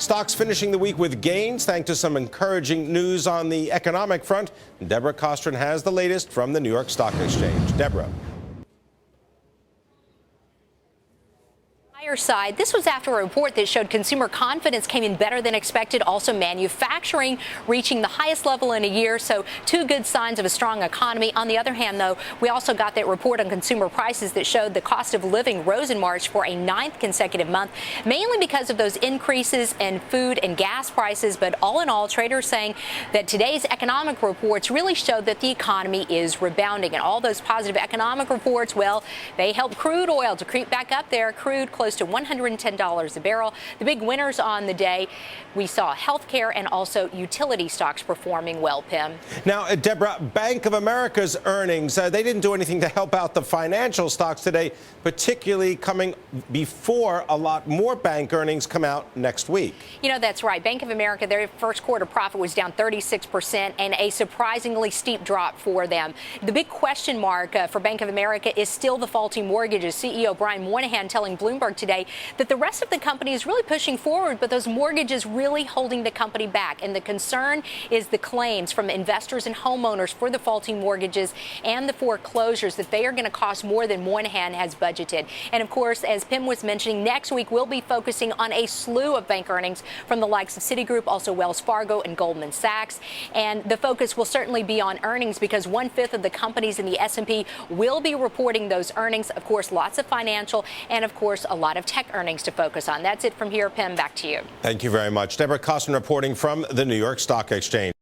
Stocks finishing the week with gains thanks to some encouraging news on the economic front. Deborah Kostroun has the latest from the New York Stock Exchange. Deborah. Side. This was after a report that showed consumer confidence came in better than expected. Also, manufacturing reaching the highest level in a year. So two good signs of a strong economy. On the other hand, though, we also got that report on consumer prices that showed the cost of living rose in March for a ninth consecutive month, mainly because of those increases in food and gas prices. But all in all, traders saying that today's economic reports really showed that the economy is rebounding. And all those positive economic reports, well, they helped crude oil to creep back up there. Crude close to $110 a barrel. The big winners on the day, we saw healthcare and also utility stocks performing well, Pimm. Now, Deborah, Bank of America's earnings, they didn't do anything to help out the financial stocks today, particularly coming before a lot more bank earnings come out next week. You know, that's right. Bank of America, their first quarter profit was down 36% and a surprisingly steep drop for them. The big question mark for Bank of America is still the faulty mortgages. CEO Brian Moynihan telling Bloomberg today that the rest of the company is really pushing forward, but those mortgages really holding the company back. And the concern is the claims from investors and homeowners for the faulty mortgages and the foreclosures that they are going to cost more than Moynihan has budgeted. And of course, as Pimm was mentioning, next week we'll be focusing on a slew of bank earnings from the likes of Citigroup, also Wells Fargo and Goldman Sachs. And the focus will certainly be on earnings because 1/5 of the companies in the S&P will be reporting those earnings. Of course, lots of financial and of course a lot of tech earnings to focus on. That's it from here. Pimm, back to you. Thank you very much. Deborah Kostroun reporting from the New York Stock Exchange.